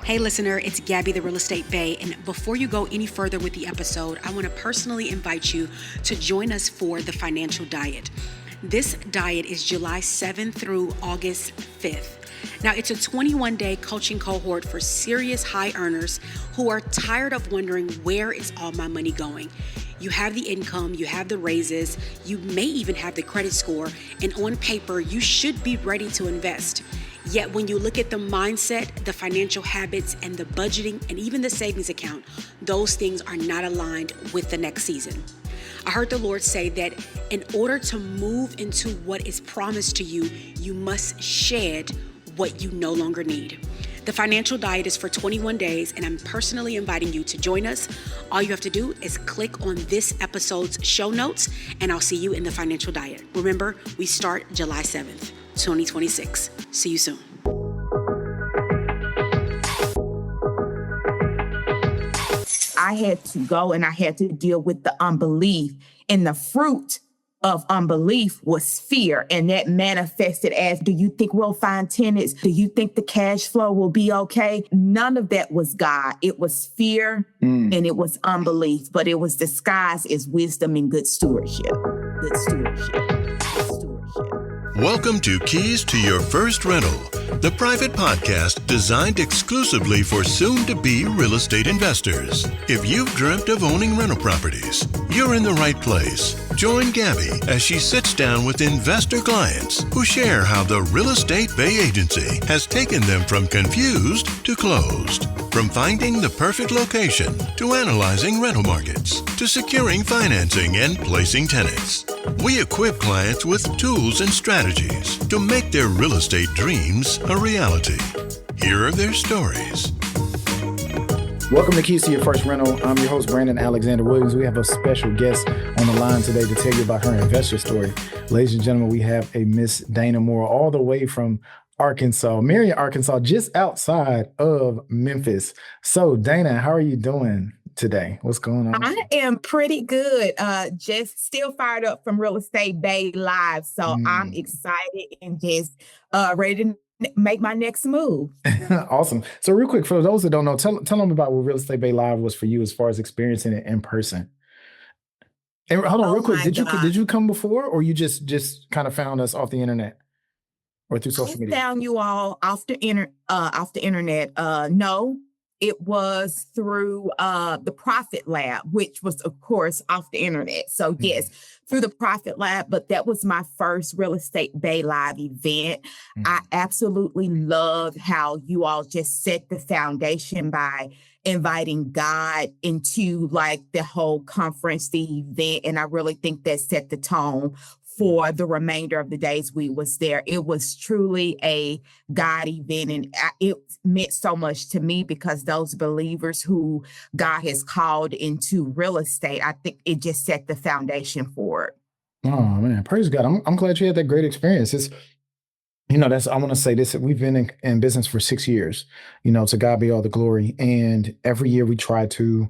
Hey listener, it's Gabby the Real Estate Bae, and before you go any further with the episode, I want to personally invite you to join us for the Financial Diet. This diet is July 7th through August 5th. Now, it's a 21-day coaching cohort for serious high earners who are tired of wondering, where is all my money going? You have the income, you have the raises, you may even have the credit score, and on paper, you should be ready to invest. Yet when you look at the mindset, the financial habits, and the budgeting, and even the savings account, those things are not aligned with the next season. I heard the Lord say that in order to move into what is promised to you, you must shed what you no longer need. The Financial Diet is for 21 days, and I'm personally inviting you to join us. All you have to do is click on this episode's show notes, and I'll see you in the Financial Diet. Remember, we start July 7th, 2026. See you soon. I had to go and I had to deal with the unbelief, and the fruit of unbelief was fear. And that manifested as, do you think we'll find tenants? Do you think the cash flow will be okay? None of that was God. It was fear and it was unbelief, but it was disguised as wisdom and good stewardship. Good stewardship. Good stewardship. Welcome to Keys to Your First Rental, the private podcast designed exclusively for soon-to-be real estate investors. If you've dreamt of owning rental properties, you're in the right place. Join Gabby as she sits down with investor clients who share how the Real Estate Bae Agency has taken them from confused to closed. From finding the perfect location, to analyzing rental markets, to securing financing and placing tenants. We equip clients with tools and strategies to make their real estate dreams a reality. Here are their stories. Welcome to Keys to Your First Rental. I'm your host, Brandon Alexander Williams. We have a special guest on the line today to tell you about her investor story. Ladies and gentlemen, we have a Miss Dana Moore all the way from Arkansas, Marion, Arkansas, just outside of Memphis. So, Dana, how are you doing today? What's going on? I am pretty good. Just still fired up from Real Estate Bae Live. So I'm excited and just ready to make my next move. Awesome. So real quick, for those that don't know, tell them about what Real Estate Bae Live was for you as far as experiencing it in person. And hold on real quick. Did you come before, or you just kind of found us off the internet or through social media? I found you all off the internet. No, it was through the Profit Lab, which was, of course, off the internet. So yes, through the Profit Lab, but that was my first Real Estate Bae Live event. I absolutely love how you all just set the foundation by inviting God into like the whole conference, the event. And I really think that set the tone for the remainder of the days we was there. It was truly a God event, and it meant so much to me because those believers who God has called into real estate, I think it just set the foundation for it. Oh man, praise God. I'm glad you had that great experience. It's, I want to say this, we've been in business for 6 years, to God be all the glory. And every year we try to,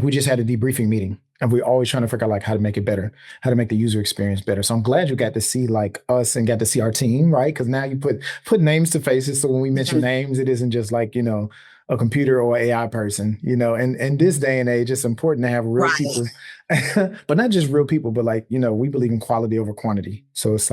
we just had a debriefing meeting. And we're always trying to figure out how to make it better, how to make the user experience better. So I'm glad you got to see us and got to see our team, right? Because now you put names to faces. So when we mention names, it isn't just a computer or AI person, and in this day and age, it's important to have real people, but not just real people, but we believe in quality over quantity. So it's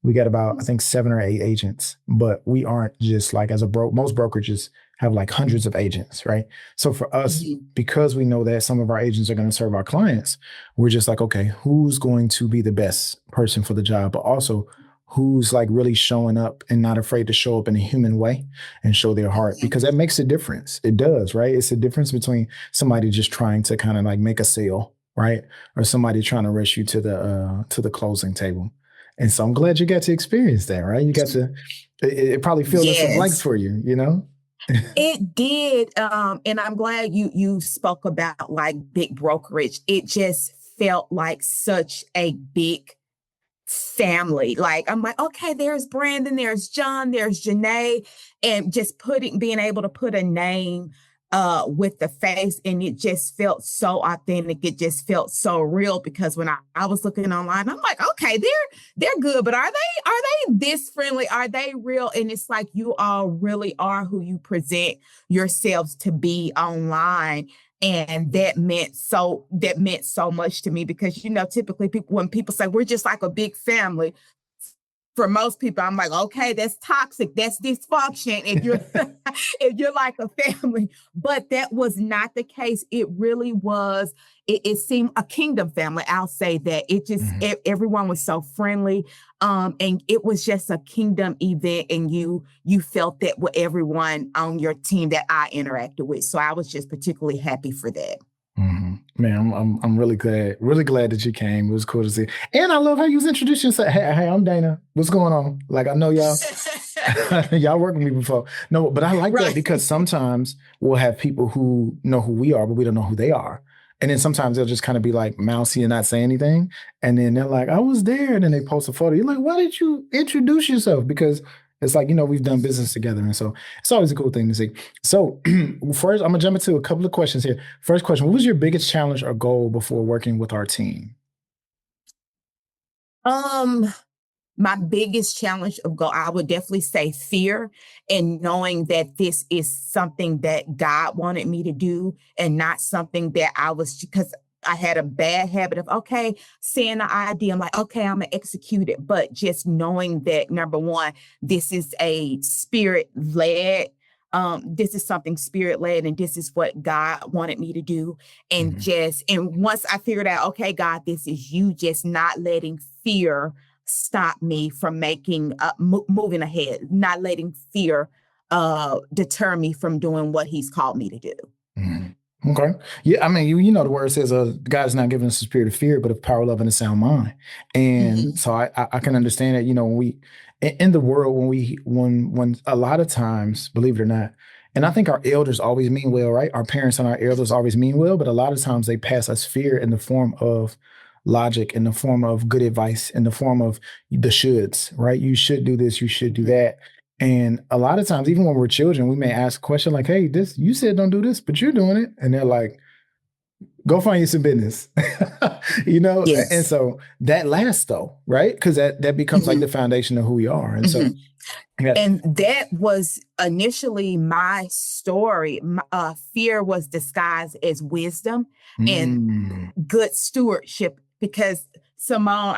we got about, I think, 7 or 8 agents, but we aren't just most brokerages have hundreds of agents, right? So for us, because we know that some of our agents are going to serve our clients, we're just okay, who's going to be the best person for the job, but also who's really showing up and not afraid to show up in a human way and show their heart, because that makes a difference. It does, right? It's a difference between somebody just trying to kind of make a sale, right? Or somebody trying to rush you to the closing table. And so I'm glad you got to experience that, right? You got to, it probably filled in some blanks for you, It did. And I'm glad you spoke about big brokerage. It just felt like such a big family. I'm okay, there's Brandon, there's John, there's Janae, and just being able to put a name with the face, and it just felt so authentic. It just felt so real, because when I was looking online, I'm like, okay, they're good, but are they this friendly? Are they real? And it's like, you all really are who you present yourselves to be online. And that meant so much to me, because, typically when people say we're just like a big family, for most people, I'm like, okay, that's toxic. That's dysfunction. If you're if you're like a family, but that was not the case. It really was. It seemed a kingdom family. I'll say that. It just everyone was so friendly, and it was just a kingdom event. And you felt that with everyone on your team that I interacted with. So I was just particularly happy for that. Mm-hmm. Man, I'm really glad that you came. It was cool to see. And I love how you was introducing yourself. Hey, I'm Dana. What's going on? Like, I know y'all y'all worked with me before. No, but I like that, because sometimes we'll have people who know who we are, but we don't know who they are. And then sometimes they'll just kind of be like mousy and not say anything. And then they're like, I was there. And then they post a photo. You're like, why did you introduce yourself? Because it's like, we've done business together. And so it's always a cool thing to see. So first, I'm going to jump into a couple of questions here. First question, what was your biggest challenge or goal before working with our team? My biggest challenge of goal, I would definitely say fear, and knowing that this is something that God wanted me to do, and not something that because I had a bad habit of, okay, seeing the idea, I'm like, okay, I'm going to execute it. But just knowing that, number one, this is a spirit-led, this is something spirit-led, and this is what God wanted me to do. And and once I figured out, okay, God, this is you, just not letting fear stop me from moving ahead, not letting fear deter me from doing what he's called me to do. Mm-hmm. Okay. Yeah. I mean, you know, the word says, God's not giving us a spirit of fear, but of power, love, and a sound mind. And so I can understand that, when we, in the world, when a lot of times, believe it or not, and I think our elders always mean well, right? Our parents and our elders always mean well, but a lot of times they pass us fear in the form of logic, in the form of good advice, in the form of the shoulds, right? You should do this, you should do that. And a lot of times, even when we're children, we may ask a question like, hey, you said don't do this, but you're doing it. And they're like, go find you some business, Yes. And so that lasts though, right? Because that becomes like the foundation of who we are. And so, and that was initially my story. Fear was disguised as wisdom and good stewardship, because Simone,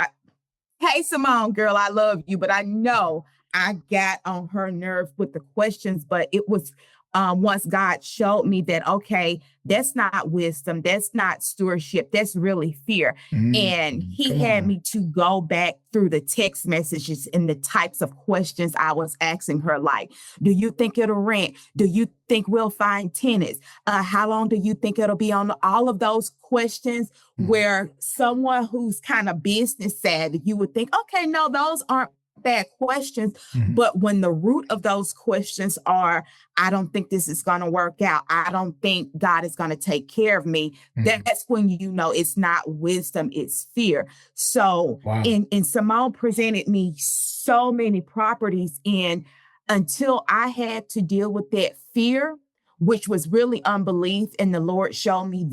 hey, Simone, girl, I love you, but I know I got on her nerve with the questions, but it was once God showed me that, okay, that's not wisdom, that's not stewardship, that's really fear. And he had me to go back through the text messages and the types of questions I was asking her, like, do you think it'll rent? Do you think we'll find tenants? How long do you think it'll be on? All of those questions where someone who's kind of business savvy, you would think, okay, no, those aren't bad questions. But when the root of those questions are, I don't think this is going to work out, I don't think God is going to take care of me, that's when it's not wisdom, it's fear. So and Simone presented me so many properties, and until I had to deal with that fear, which was really unbelief, and the Lord showed me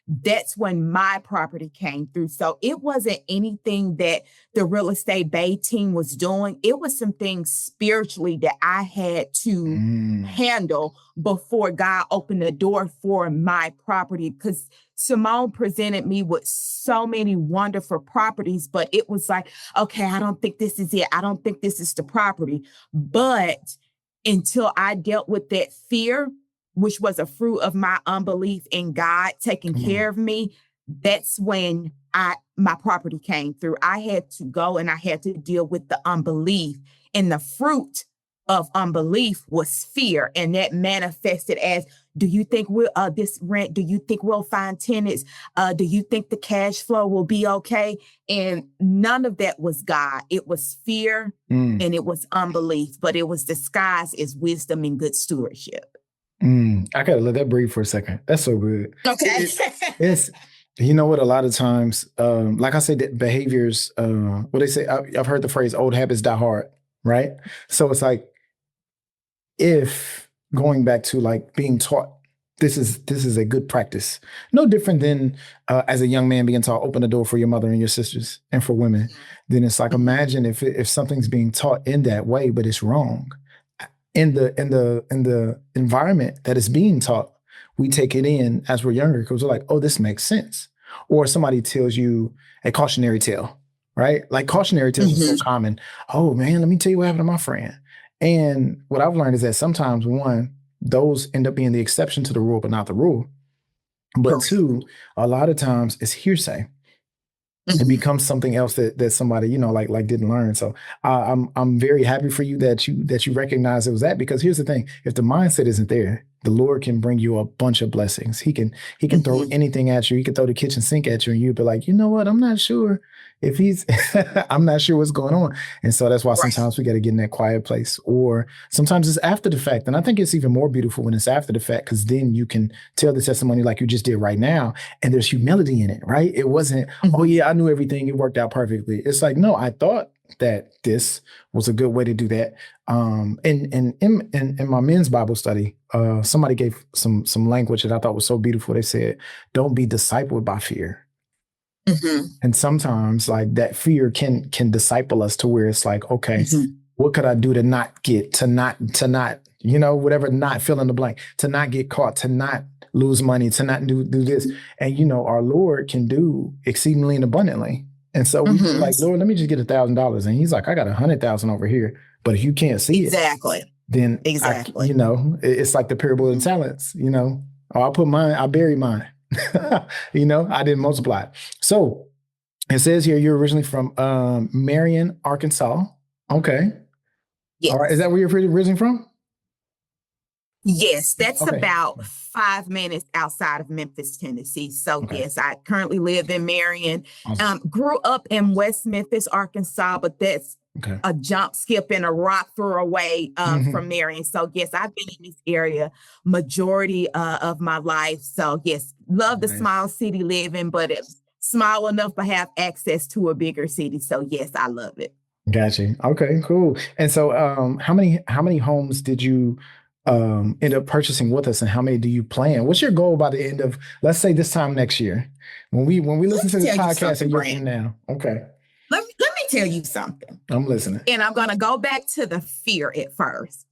that's when my property came through. So it wasn't anything that the real estate Bay team was doing. It was some things spiritually that I had to handle before God opened the door for my property. Because Simone presented me with so many wonderful properties, but it was like, okay, I don't think this is it. I don't think this is the property. But until I dealt with that fear, which was a fruit of my unbelief in God taking care of me, that's when my property came through. I had to go and I had to deal with the unbelief, and the fruit of unbelief was fear. And that manifested as, do you think this rent, do you think we'll find tenants? Do you think the cash flow will be okay? And none of that was God. It was fear and it was unbelief, but it was disguised as wisdom and good stewardship. I gotta let that breathe for a second. That's so good. Okay. It's you know what? A lot of times, like I said, behaviors. What they say, I've heard the phrase "old habits die hard," right? So it's like, if going back to like being taught this is a good practice. No different than as a young man being taught, open the door for your mother and your sisters and for women. Then it's like, imagine if something's being taught in that way, but it's wrong. In the environment that is being taught, we take it in as we're younger because we're like, oh, this makes sense. Or somebody tells you a cautionary tale, right? Like cautionary tales are so common. Oh man, let me tell you what happened to my friend. And what I've learned is that sometimes, one, those end up being the exception to the rule, but not the rule. But two, a lot of times it's hearsay. It becomes something else that somebody, like didn't learn. So I'm very happy for you that you recognize it was that, because here's the thing: if the mindset isn't there, the Lord can bring you a bunch of blessings. He can throw anything at you. He can throw the kitchen sink at you, and you'd be like, you know what? I'm not sure if he's. I'm not sure what's going on. And so that's why sometimes we got to get in that quiet place, or sometimes it's after the fact. And I think it's even more beautiful when it's after the fact, because then you can tell the testimony like you just did right now, and there's humility in it, right? It wasn't, oh yeah, I knew everything. It worked out perfectly. It's like, no, I thought that this was a good way to do that. In my men's Bible study, somebody gave some language that I thought was so beautiful. They said, don't be discipled by fear. And sometimes like that fear can disciple us to where it's like, okay, what could I do to not get, to not, whatever, not fill in the blank, to not get caught, to not lose money, to not do this. And, our Lord can do exceedingly and abundantly. And so we were like, Lord, let me just get $1,000. And he's like, I got 100,000 over here. But if you can't see it, then it's like the parable of the talents, I put mine, I buried mine. I didn't multiply it. So it says here, you're originally from Marion, Arkansas. Okay. Yes. All right. Is that where you're originally from? Yes, that's about 5 minutes outside of Memphis, Tennessee. So yes, I currently live in Marion. Awesome. Grew up in West Memphis, Arkansas, but that's a jump, skip, and a rock throw away from Marion. So yes, I've been in this area majority of my life. So yes, love the small city living, but it's small enough to have access to a bigger city. So yes, I love it. Gotcha. Okay, cool. And so how many homes did you end up purchasing with us, and how many do you plan? What's your goal by the end of, let's say, this time next year, when we listen to this podcast a year from now? Okay. Let me tell you something. I'm listening. And I'm gonna go back to the fear at first.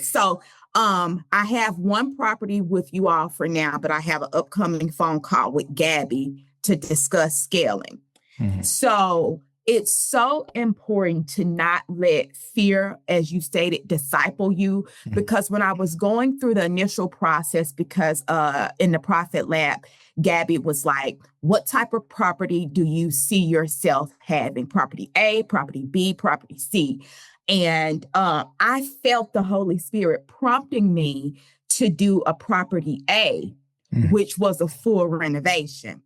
So I have one property with you all for now, but I have an upcoming phone call with Gabby to discuss scaling. So it's so important to not let fear, as you stated, disciple you. Because when I was going through the initial process, because in the Prophet Lab, Gabby was like, what type of property do you see yourself having? Property A, property B, property C. And I felt the Holy Spirit prompting me to do a property A, which was a full renovation.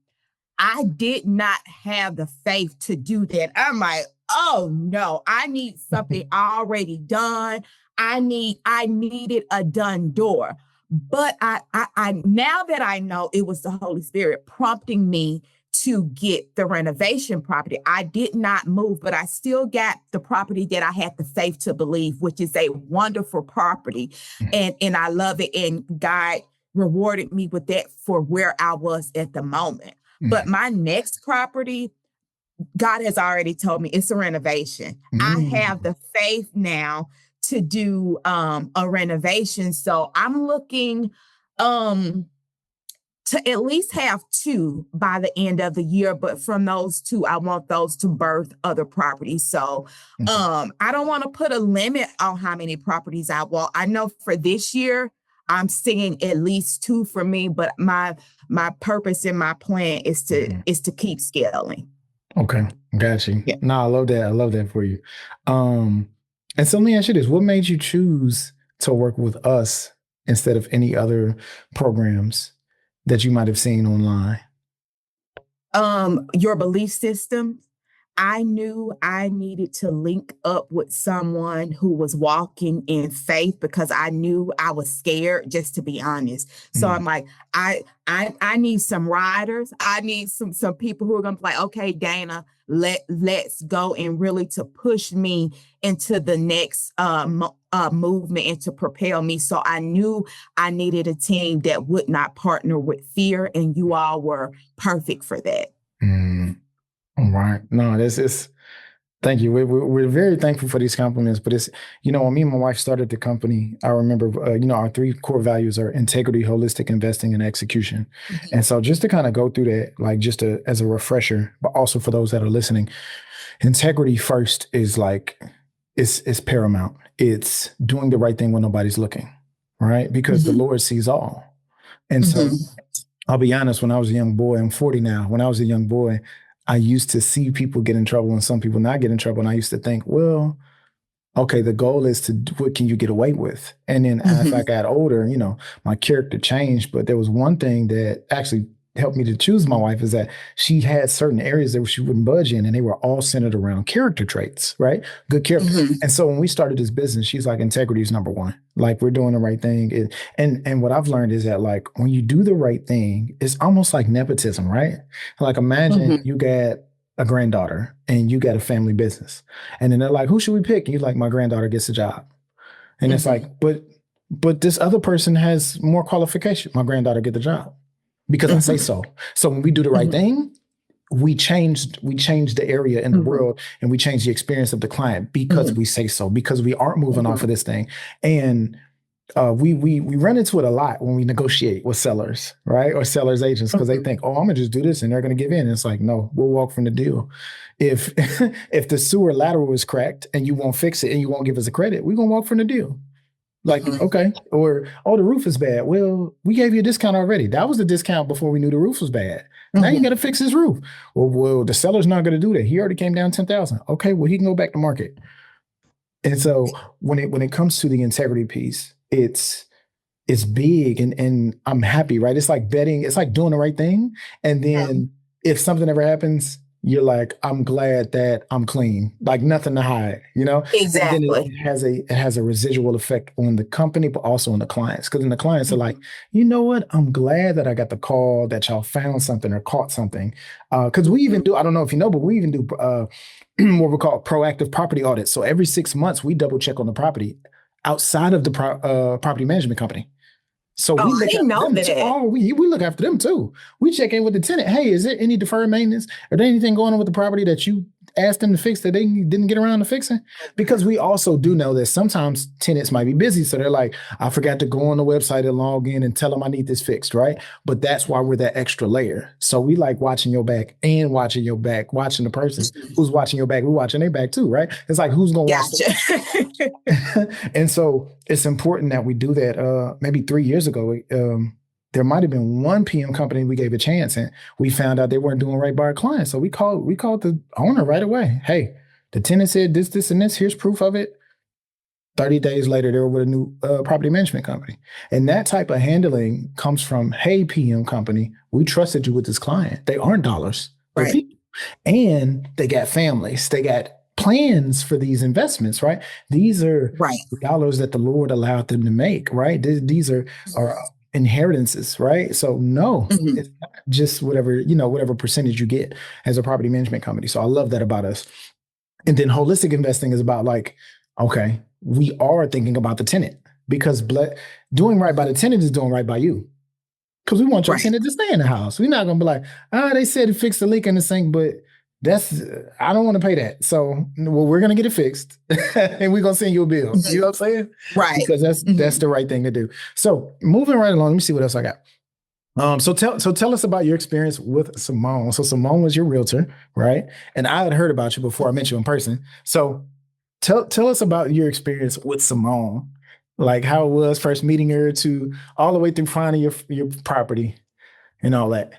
I did not have the faith to do that. I'm like, oh no, I need something already done. I needed a done door. But I now that I know it was the Holy Spirit prompting me to get the renovation property, I did not move, but I still got the property that I had the faith to believe, which is a wonderful property. And I love it. And God rewarded me with that for where I was at the moment. But my next property, God has already told me it's a renovation. I have the faith now to do a renovation. So I'm looking to at least have 2 by the end of the year. But from those 2, I want those to birth other properties. So I don't want to put a limit on how many properties I want. I know for this year, I'm seeing at least 2 for me, but my purpose and my plan is to keep scaling. Okay, got you. Yeah. No, I love that. I love that for you. And so let me ask you this: what made you choose to work with us instead of any other programs that you might have seen online? Your belief system. I knew I needed to link up with someone who was walking in faith because I knew I was scared, just to be honest. So I'm like, I need some riders. I need some people who are gonna be like, okay, Dana, let's go, and really to push me into the next movement and to propel me. So I knew I needed a team that would not partner with fear, and you all were perfect for that. All right. No, this is, thank you. We're very thankful for these compliments, but it's, when me and my wife started the company, I remember, our 3 core values are integrity, holistic investing, and execution. And so just to kind of go through that, like as a refresher, but also for those that are listening, integrity first is like, it's paramount. It's doing the right thing when nobody's looking, right? Because the Lord sees all. And so I'll be honest, when I was a young boy, I'm 40 now. When I was a young boy, I used to see people get in trouble and some people not get in trouble. And I used to think, well, okay, the goal is to, what can you get away with? And then as I got older, my character changed. But there was one thing that actually helped me to choose my wife, is that she had certain areas that she wouldn't budge in, and they were all centered around character traits, right? Good character. And so when we started this business, she's like, integrity is number one. Like, we're doing the right thing. And what I've learned is that, like, when you do the right thing, it's almost like nepotism, right? Like, imagine you got a granddaughter and you got a family business, and then they're like, who should we pick? And you're like, my granddaughter gets a job. And it's like, but this other person has more qualification. My granddaughter get the job because I say so. So when we do the right thing, we change the area in the world, and we change the experience of the client because we say so, because we aren't moving off of this thing. And we run into it a lot when we negotiate with sellers, right? Or sellers agents, because they think, oh, I'm gonna just do this and they're gonna give in. And it's like, no, we'll walk from the deal. If the sewer lateral is cracked and you won't fix it and you won't give us a credit, we're gonna walk from the deal. Like, okay. Or, oh, the roof is bad. Well, we gave you a discount already. That was the discount before we knew the roof was bad. Now you got to fix his roof. Well, the seller's not going to do that. He already came down 10,000. Okay, well, he can go back to market. And so when it comes to the integrity piece, it's big, and I'm happy, right? It's like betting. It's like doing the right thing. And then if something ever happens, you're like, I'm glad that I'm clean, like nothing to hide, Exactly. And then it has a residual effect on the company, but also on the clients. Because then the clients are like, you know what? I'm glad that I got the call that y'all found something or caught something. Because we even do, I don't know if you know, but we even do what we call proactive property audits. So every 6 months, we double check on the property outside of the property management company. So we look after them too. Oh, we look after them too. We check in with the tenant. Hey, is there any deferred maintenance? Are there anything going on with the property that you asked them to fix that they didn't get around to fixing? Because we also do know that sometimes tenants might be busy. So they're like, I forgot to go on the website and log in and tell them I need this fixed, right? But that's why we're that extra layer. So we like watching your back and watching your back, watching the person who's watching your back. We're watching their back too, right? It's like, who's going to watch? And so it's important that we do that. Maybe 3 years ago, there might have been one PM company we gave a chance, and we found out they weren't doing right by our clients. So we called the owner right away. Hey, the tenant said this, and this. Here's proof of it. 30 days later, they were with a new property management company. And that type of handling comes from, hey, PM company, we trusted you with this client. They aren't dollars. They're people. And they got families. They got plans for these investments, right? These are dollars that the Lord allowed them to make, right? These are inheritances, right? So no, it's not just whatever percentage you get as a property management company. So I love that about us. And then holistic investing is about like, okay, we are thinking about the tenant, because doing right by the tenant is doing right by you. Because we want your tenant to stay in the house. We're not going to be like, they said to fix the leak in the sink, but I don't want to pay that. So, well, we're going to get it fixed and we're going to send you a bill. You know what I'm saying? Right. Because that's the right thing to do. So moving right along, let me see what else I got. So tell us about your experience with Simone. So Simone was your realtor, right? And I had heard about you before I met you in person. So tell us about your experience with Simone, like how it was first meeting her to all the way through finding your property and all that.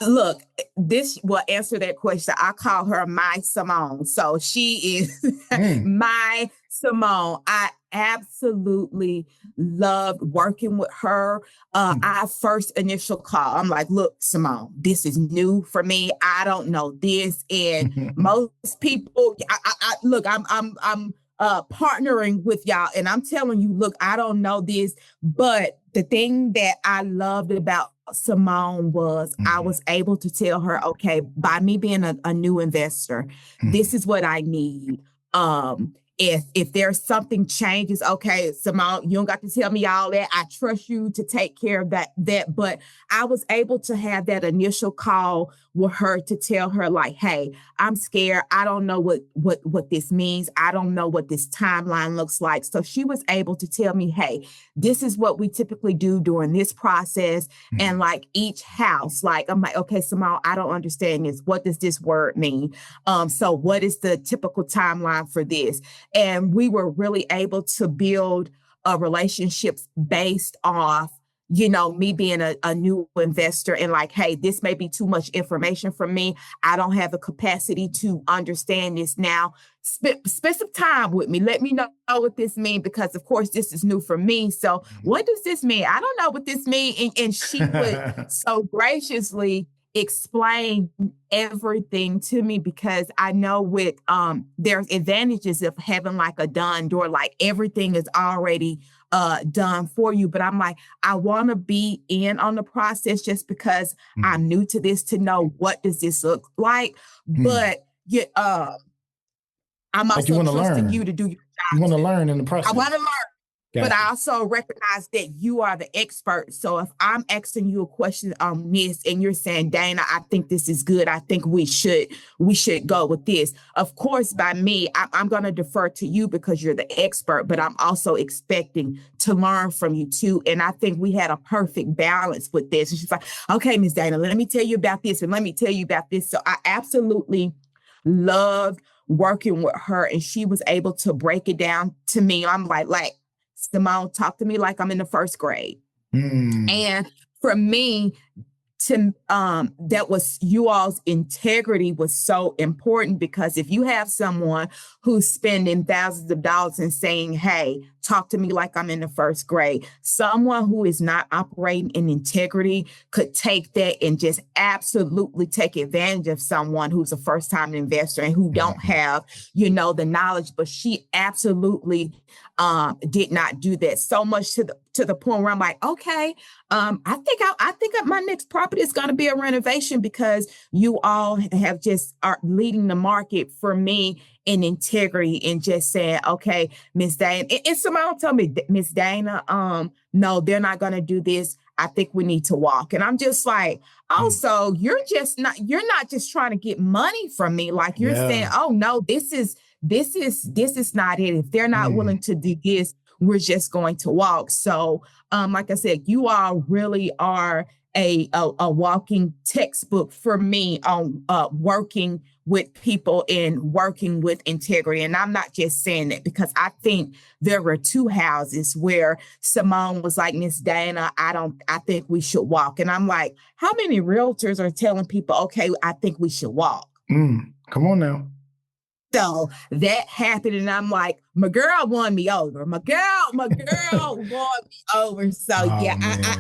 Look, this will answer that question. I call her my Simone. So she is my Simone, I absolutely loved working with her. Our first initial call, I'm like, look, Simone, this is new for me. I don't know this. And most people, look, I'm partnering with y'all. And I'm telling you, look, I don't know this, but the thing that I loved about Simone was I was able to tell her, okay, by me being a new investor, this is what I need. If there's something changes, okay, Simone, you don't got to tell me all that. I trust you to take care of that. But I was able to have that initial call with her to tell her, like, hey, I'm scared. I don't know what this means. I don't know what this timeline looks like. So she was able to tell me, hey, this is what we typically do during this process. And like each house, like, I'm like, okay, Simone, I don't understand this. What does this word mean? So what is the typical timeline for this? And we were really able to build relationships based off, me being a new investor and like, hey, this may be too much information for me. I don't have the capacity to understand this now. Spend some time with me. Let me know what this means, because of course this is new for me. So what does this mean? I don't know what this means. And she would so graciously explain everything to me, because I know with there's advantages of having like a done door, like everything is already done for you. But I'm like, I want to be in on the process just because I'm new to this, to know what does this look like. But I'm Like you also want to trusting learn. you to do your job. You want to learn in the process. I want to learn. But I Gotcha. also recognize that you are the expert. So if I'm asking you a question on this and you're saying, Dana, I think this is good, I think we should go with this. Of course, by me, I'm going to defer to you because you're the expert, but I'm also expecting to learn from you too. And I think we had a perfect balance with this. And she's like, okay, Miss Dana, let me tell you about this and let me tell you about this. So I absolutely loved working with her, and she was able to break it down to me. I'm like, Simone, talk to me like I'm in the first grade. And for me, that was you all's integrity was so important, because if you have someone who's spending thousands of dollars and saying, hey, talk to me like I'm in the first grade, someone who is not operating in integrity could take that and just absolutely take advantage of someone who's a first time investor and who don't have, the knowledge. But she absolutely did not do that, so much to the point where I'm like, okay, I think my next property is going to be a renovation, because you all have just are leading the market for me in integrity and just saying, okay, Miss Dana. And Simone told me, Miss Dana, no, they're not going to do this. I think we need to walk. And I'm just like, also, you're not just trying to get money from me. Like you're saying, oh no, this is not it. If they're not willing to do this, we're just going to walk. So, like I said, you all really are a walking textbook for me on working with people and working with integrity. And I'm not just saying that, because I think there were two houses where Simone was like, Miss Dana, I think we should walk. And I'm like, how many realtors are telling people, okay, I think we should walk? Come on now. So that happened, and I'm like, my girl won me over. My girl won me over. So I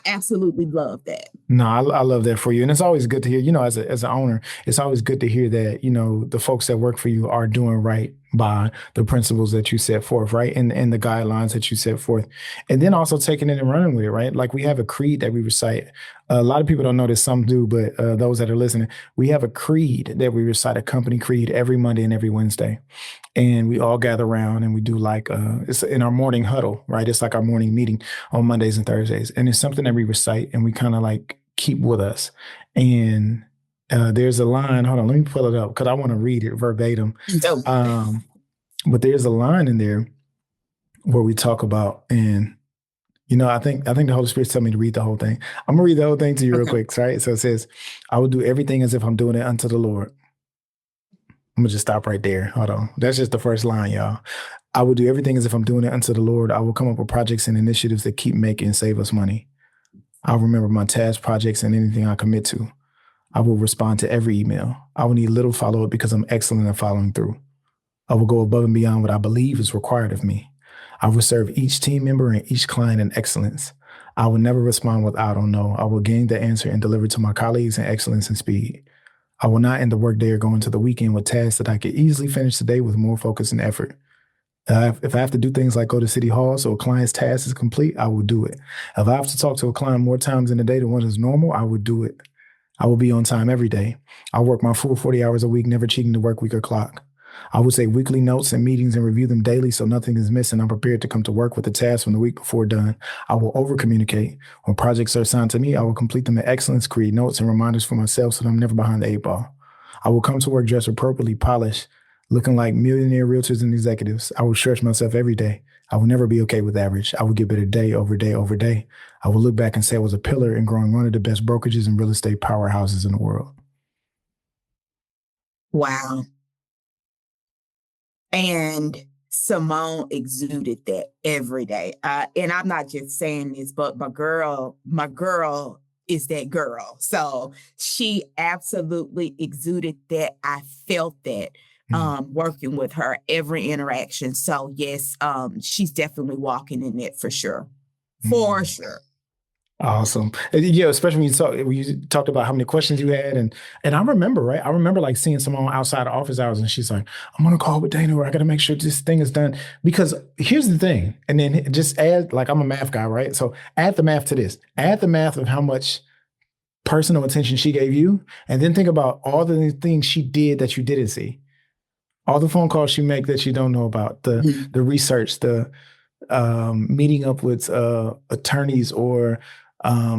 absolutely love that. No, I love that for you. And it's always good to hear, as an owner, it's always good to hear that, the folks that work for you are doing right by the principles that you set forth, right? And the guidelines that you set forth. And then also taking it and running with it, right? Like we have a creed that we recite. A lot of people don't know this, some do, but those that are listening, we have a creed that we recite, a company creed, every Monday and every Wednesday. And we all gather around and we do like, it's in our morning huddle, right? It's like our morning meeting on Mondays and Thursdays. And it's something that we recite and we kind of like keep with us. And there's a line, hold on, let me pull it up because I want to read it verbatim. But there's a line in there where we talk about, and I think the Holy Spirit's telling me to read the whole thing. I'm gonna read the whole thing to you real quick, right? So it says, I will do everything as if I'm doing it unto the Lord. I'm gonna just stop right there. Hold on. That's just the first line, y'all. I will do everything as if I'm doing it unto the Lord. I will come up with projects and initiatives that keep making and save us money. I'll remember my tasks, projects, and anything I commit to. I will respond to every email. I will need little follow-up because I'm excellent at following through. I will go above and beyond what I believe is required of me. I will serve each team member and each client in excellence. I will never respond with I don't know. I will gain the answer and deliver to my colleagues in excellence and speed. I will not end the workday or go into the weekend with tasks that I could easily finish today with more focus and effort. If I have to do things like go to City Hall so a client's task is complete, I will do it. If I have to talk to a client more times in a day than what is normal, I will do it. I will be on time every day. I'll work my full 40 hours a week, never cheating the work week or clock. I will take weekly notes and meetings and review them daily so nothing is missing. I'm prepared to come to work with the task from the week before done. I will over-communicate. When projects are assigned to me, I will complete them in excellence, create notes and reminders for myself so that I'm never behind the 8 ball. I will come to work dressed appropriately, polished, looking like millionaire realtors and executives. I will stretch myself every day. I will never be okay with average. I will get better day over day over day. I will look back and say I was a pillar in growing one of the best brokerages and real estate powerhouses in the world. Wow. And Simone exuded that every day. And I'm not just saying this, but my girl is that girl. So she absolutely exuded that. I felt that working with her, every interaction. So yes, she's definitely walking in it for sure. For sure. Awesome. Yeah, especially when you talked about how many questions you had. And I remember, right? I remember like seeing someone outside of office hours and she's like, I'm going to call with Dana or I got to make sure this thing is done. Because here's the thing. And then just add, like, I'm a math guy, right? So add the math to this. Add the math of how much personal attention she gave you. And then think about all the things she did that you didn't see. All the phone calls she make that you don't know about, the research, the meeting up with attorneys or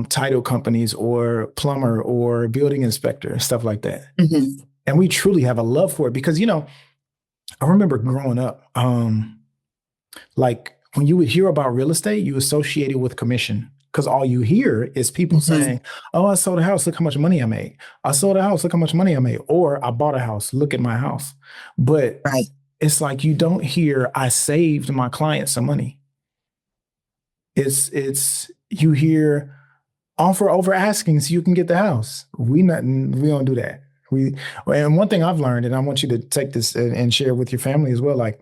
title companies or plumber or building inspector, stuff like that. Mm-hmm. And we truly have a love for it because, I remember growing up, like when you would hear about real estate, you associate it with commission because all you hear is people saying, oh, I sold a house. Look how much money I made. I sold a house. Look how much money I made. Or I bought a house. Look at my house. But it's like you don't hear I saved my client some money. It's you hear offer over asking so you can get the house. We don't do that. And one thing I've learned, and I want you to take this and share with your family as well, like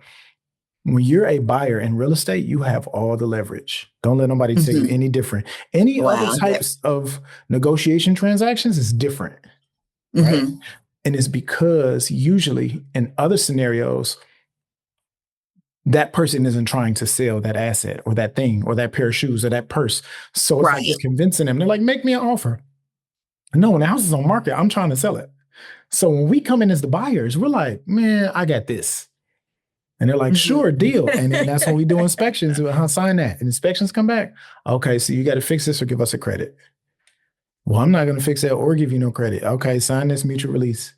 when you're a buyer in real estate, you have all the leverage. Don't let nobody tell you any different. Any other types of negotiation transactions is different, right? And it's because usually in other scenarios, that person isn't trying to sell that asset or that thing or that pair of shoes or that purse. So it's like you're convincing them. They're like, make me an offer. No, when the house is on market, I'm trying to sell it. So when we come in as the buyers, we're like, man, I got this. And they're like, sure, deal. And then that's when we do inspections. I'll sign that. And inspections come back. Okay, so you got to fix this or give us a credit. Well, I'm not going to fix that or give you no credit. Okay, sign this mutual release.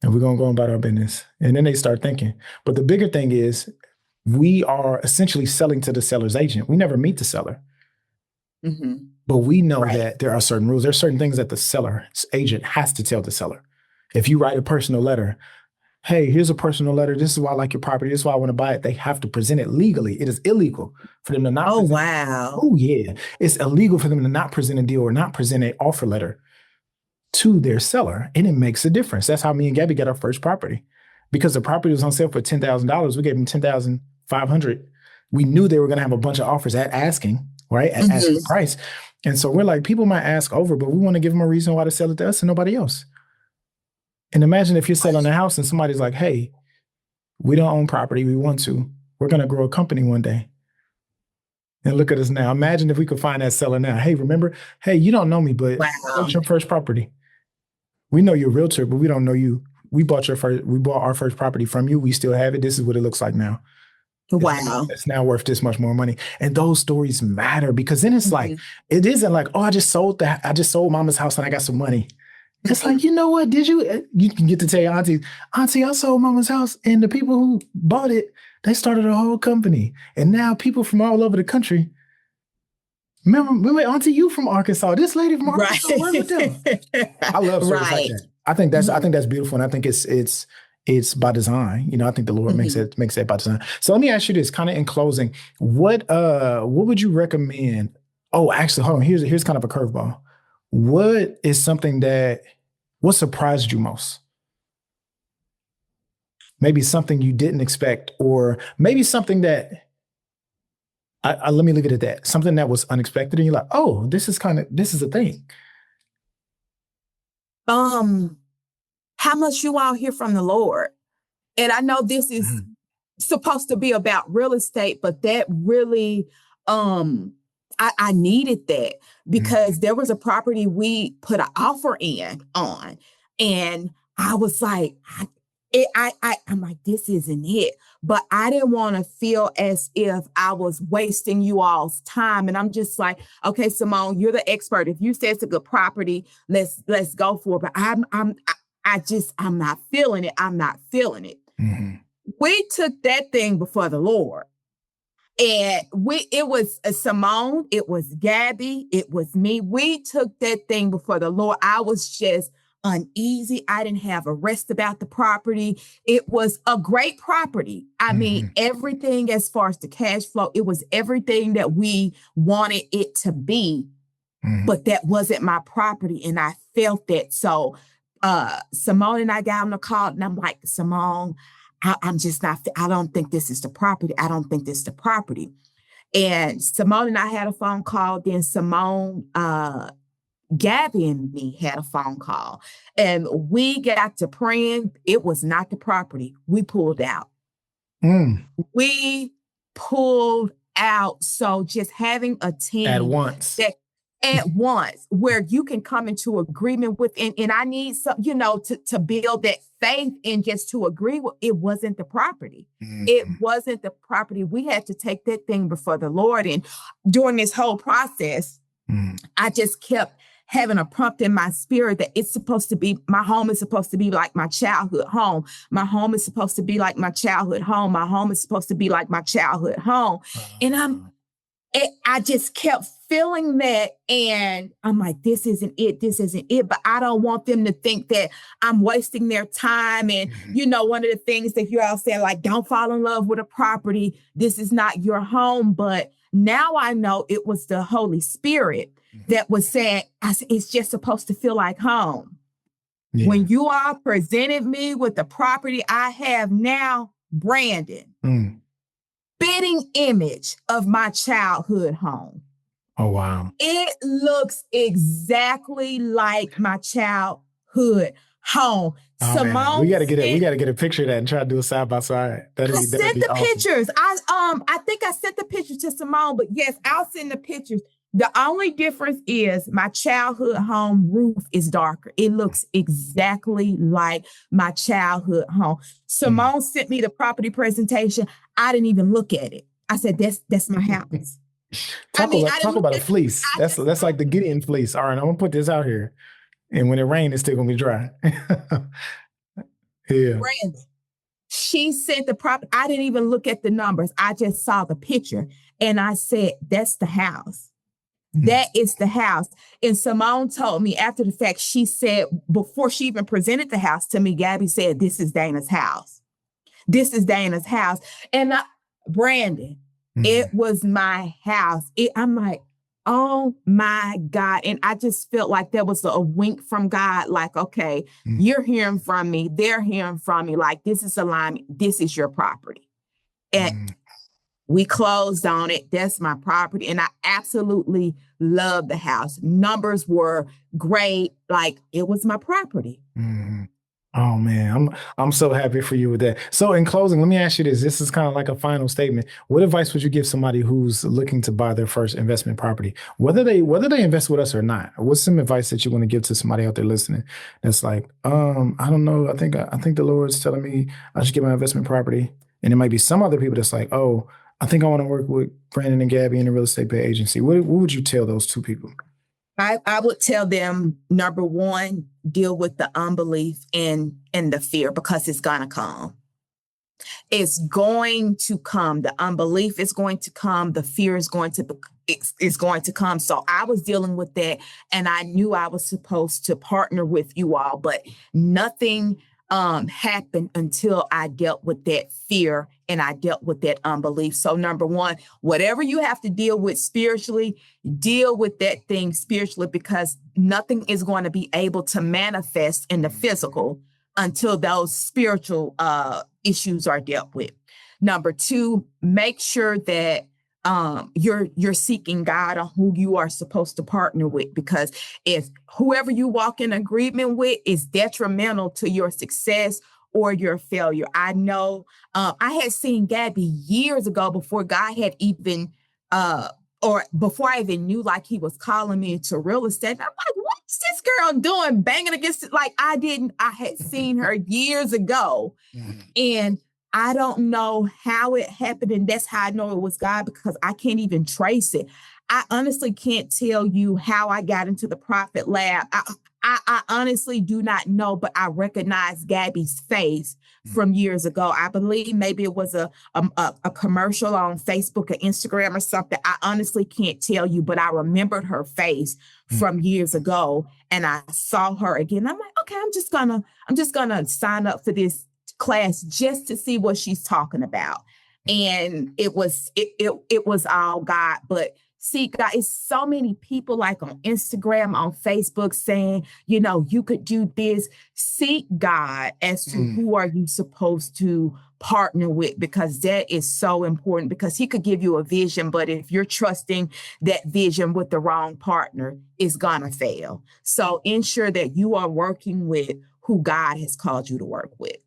And we're going to go about our business. And then they start thinking. But the bigger thing is, we are essentially selling to the seller's agent. We never meet the seller. But we know that there are certain rules. There are certain things that the seller's agent has to tell the seller. If you write a personal letter, hey, here's a personal letter. This is why I like your property. This is why I want to buy it. They have to present it legally. It is illegal for them to not. Oh, wow. Oh, yeah. It's illegal for them to not present a deal or not present an offer letter to their seller. And it makes a difference. That's how me and Gabby got our first property. Because the property was on sale for $10,000. We gave them $10,500. We knew they were going to have a bunch of offers at asking, right? At asking price. And so we're like, people might ask over, but we want to give them a reason why to sell it to us and nobody else. And imagine if you're selling a house and somebody's like, hey, we don't own property. We want to. We're going to grow a company one day. And look at us now. Imagine if we could find that seller now. Hey, remember? Hey, you don't know me, but what's your first property? We know you're a realtor, but we don't know you. We bought our first property from you. We still have it. This is what it looks like now. Wow. It's now worth this much more money. And those stories matter because then it's like, it isn't like, oh, I just sold mama's house and I got some money. It's like, you know what? Did you can get to tell your auntie, I sold mama's house and the people who bought it, they started a whole company. And now people from all over the country, remember auntie, you from Arkansas, this lady from Arkansas, work with them. I love stories like that. I think that's beautiful. And I think it's by design. I think the Lord makes it by design. So let me ask you this, kind of in closing, what would you recommend? Oh, actually, hold on. Here's kind of a curveball. What surprised you most? maybe something you didn't expect, or maybe something that let me leave it at that. Something that was unexpected, and you're like, oh, this is a thing. How much you all hear from the Lord. And I know this is Mhm. supposed to be about real estate, but that really, I needed that because there was a property we put an offer in on, and I was like, I'm like, this isn't it. But I didn't want to feel as if I was wasting you all's time. And I'm just like, okay, Simone, you're the expert. If you say it's a good property, let's go for it. But I'm not feeling it. I'm not feeling it. Mhm. We took that thing before the Lord. And it was Simone, it was Gabby, it was me. We took that thing before the Lord. I was just uneasy. I didn't have a rest about the property. It was a great property. I mean, everything as far as the cash flow, it was everything that we wanted it to be, but that wasn't my property. And I felt that. So Simone and I got on the call, and I'm like, Simone, I'm just not, I don't think this is the property. I don't think this is the property. And Simone and I had a phone call. Then Simone, Gabby and me had a phone call, and we got to praying. It was not the property. We pulled out. We pulled out. So just having a team At once. at once, where you can come into agreement with, and I need some, to build that faith and just to agree with, it wasn't the property. It wasn't the property. We had to take that thing before the Lord. And during this whole process, I just kept having a prompt in my spirit that it's supposed to be, my home is supposed to be like my childhood home. My home is supposed to be like my childhood home. My home is supposed to be like my childhood home. And I just kept feeling that, and I'm like, this isn't it. This isn't it. But I don't want them to think that I'm wasting their time. And, one of the things that you all say, like, don't fall in love with a property. This is not your home. But now I know it was the Holy Spirit that was saying, it's just supposed to feel like home. Yeah. When you all presented me with the property I have now, Brandon, spitting image of my childhood home. Oh, wow. It looks exactly like my childhood home. Oh, Simone, we got to get a picture of that and try to do a side by side. I sent the awesome pictures. I think I sent the pictures to Simone, but yes, I'll send the pictures. The only difference is my childhood home roof is darker. It looks exactly like my childhood home. Simone sent me the property presentation. I didn't even look at it. I said, that's my house. Talk about a fleece. That's like the Gideon fleece. All right, I'm gonna put this out here, and when it rains, it's still gonna be dry. Yeah. Brandon, she sent the property. I didn't even look at the numbers. I just saw the picture, and I said, that's the house. That is the house. And Simone told me after the fact, she said, before she even presented the house to me, Gabby said, this is Dana's house. This is Dana's house. And Brandon, it was my house. I'm like, oh my God. And I just felt like there was a wink from God. Like, okay, you're hearing from me. They're hearing from me. Like, this is alignment. This is your property. And we closed on it. That's my property. And I absolutely love the house. Numbers were great. Like, it was my property. Oh man, I'm so happy for you with that. So in closing, let me ask you this. This is kind of like a final statement. What advice would you give somebody who's looking to buy their first investment property, whether they invest with us or not? What's some advice that you want to give to somebody out there listening that's like, I don't know, I think the Lord's telling me I should get my investment property. And it might be some other people that's like, oh, I think I want to work with Brandon and Gabby in a real estate bay agency. What would you tell those two people? I would tell them, number one, deal with the unbelief and the fear, because it's going to come. It's going to come. The unbelief is going to come. The fear is going to come. So I was dealing with that, and I knew I was supposed to partner with you all, but nothing happened until I dealt with that fear and I dealt with that unbelief. So number one, whatever you have to deal with spiritually, deal with that thing spiritually, because nothing is going to be able to manifest in the physical until those spiritual issues are dealt with. Number two, make sure that you're seeking God on who you are supposed to partner with, because if whoever you walk in agreement with is detrimental to your success or your failure. I know I had seen Gabby years ago before God had even or before I even knew like he was calling me to real estate. I'm like, what's this girl doing banging against it? Like I had seen her years ago. And I don't know how it happened. And that's how I know it was God, because I can't even trace it. I honestly can't tell you how I got into the Prophet Lab. I honestly do not know, but I recognize Gabby's face from years ago. I believe maybe it was a commercial on Facebook or Instagram or something. I honestly can't tell you, but I remembered her face from years ago, and I saw her again. I'm like, okay, I'm just gonna sign up for this class just to see what she's talking about. And it was all God. But see, God, it's so many people like on Instagram, on Facebook saying, you could do this. Seek God as to who are you supposed to partner with, because that is so important, because he could give you a vision, but if you're trusting that vision with the wrong partner, it's gonna fail. So ensure that you are working with who God has called you to work with.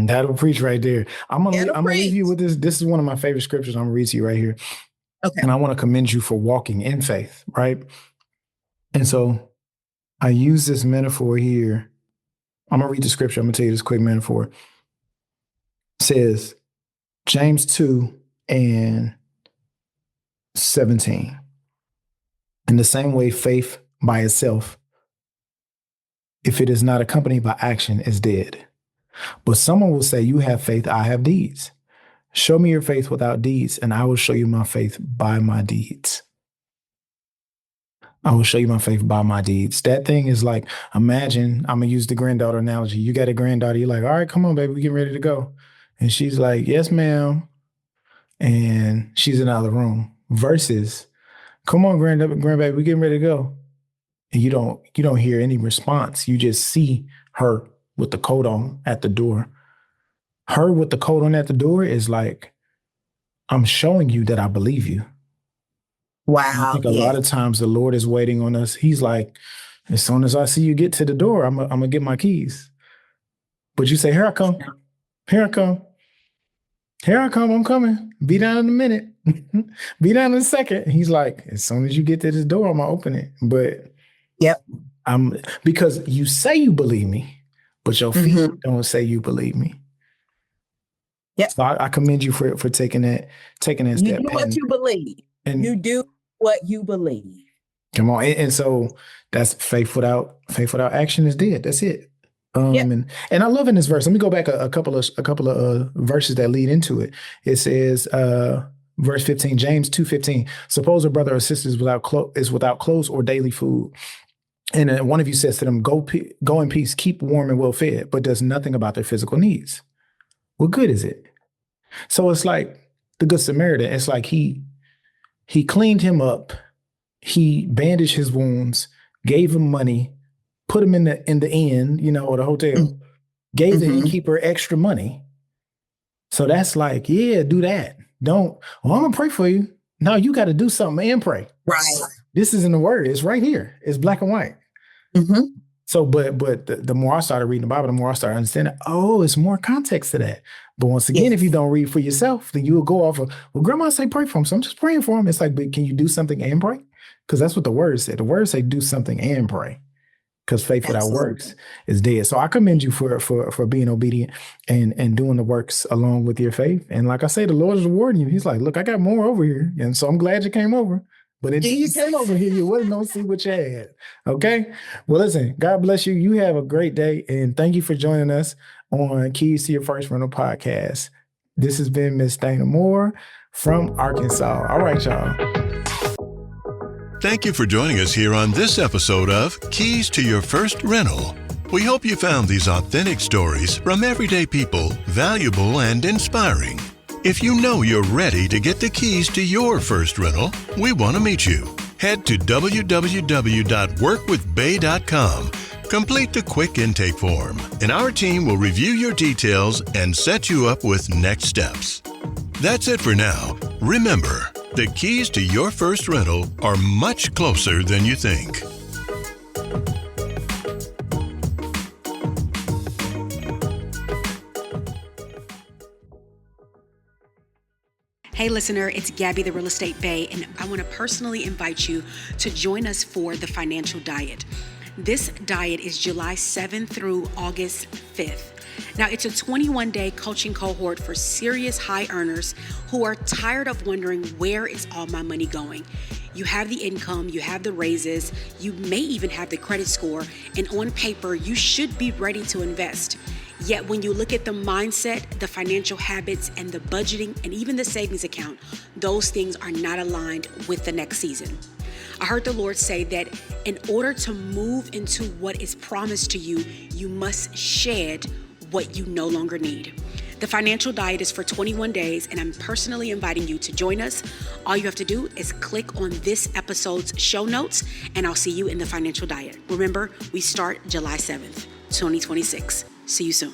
That'll preach right there. I'm gonna leave you with this. This is one of my favorite scriptures. I'm gonna read to you right here. Okay. And I want to commend you for walking in faith, right? And so I use this metaphor here. I'm gonna read the scripture. I'm gonna tell you this quick metaphor. It says James 2:17. In the same way, faith by itself, if it is not accompanied by action, is dead. But someone will say, you have faith, I have deeds. Show me your faith without deeds, and I will show you my faith by my deeds. I will show you my faith by my deeds. That thing is like, imagine, I'm going to use the granddaughter analogy. You got a granddaughter, you're like, all right, come on, baby, we getting ready to go. And she's like, yes, ma'am. And she's in another room. Versus, come on, grandbaby, we getting ready to go. And you don't hear any response. You just see her with the coat on at the door. Her with the coat on at the door is like, I'm showing you that I believe you. Wow. I think a lot of times the Lord is waiting on us. He's like, as soon as I see you get to the door, I'm going to get my keys. But you say, here I come. Here I come. Here I come. I'm coming. Be down in a minute. Be down in a second. He's like, as soon as you get to this door, I'm going to open it. But yep, because you say you believe me, but your feet don't say you believe me. Yep. So I commend you for taking that step. You do what you believe. And you do what you believe. Come on. And so that's faith without action is dead. That's it. And I love in this verse. Let me go back a couple of verses that lead into it. It says, verse 15, James 2:15. Suppose a brother or sister is without clothes or daily food, and one of you says to them, go in peace, keep warm and well fed, but does nothing about their physical needs. What good is it? So it's like the Good Samaritan. It's like he cleaned him up, he bandaged his wounds, gave him money, put him in the inn, or the hotel, gave the innkeeper extra money. So that's like, yeah, do that. I'm gonna pray for you. No, you got to do something and pray. Right. This is in the word. It's right here. It's black and white. So, but the more I started reading the Bible, the more I started understanding, it's more context to that. But once again, if you don't read for yourself, then you will go off of, well, grandma say pray for him, so I'm just praying for him. It's like, but can you do something and pray? Because that's what the word said. The word say do something and pray. Because faith without works is dead. So I commend you for being obedient and doing the works along with your faith. And like I say, the Lord is rewarding you. He's like, look, I got more over here. And so I'm glad you came over. But until you came over here, you wouldn't know see what you had. Okay? Well, listen, God bless you. You have a great day. And thank you for joining us on Keys to Your First Rental podcast. This has been Miss Dana Moore from Arkansas. All right, y'all. Thank you for joining us here on this episode of Keys to Your First Rental. We hope you found these authentic stories from everyday people valuable and inspiring. If you know you're ready to get the keys to your first rental, we want to meet you. Head to www.workwithbay.com. Complete the quick intake form, and our team will review your details and set you up with next steps. That's it for now. Remember, the keys to your first rental are much closer than you think. Hey listener, it's Gabby the Real Estate Bae, and I want to personally invite you to join us for the Financial Diet. This diet is July 7th through August 5th. Now, it's a 21-day coaching cohort for serious high earners who are tired of wondering, where is all my money going? You have the income, you have the raises, you may even have the credit score, and on paper, you should be ready to invest. Yet when you look at the mindset, the financial habits, and the budgeting, and even the savings account, those things are not aligned with the next season. I heard the Lord say that in order to move into what is promised to you, you must shed what you no longer need. The Financial Diet is for 21 days, and I'm personally inviting you to join us. All you have to do is click on this episode's show notes, and I'll see you in the Financial Diet. Remember, we start July 7th, 2026. See you soon.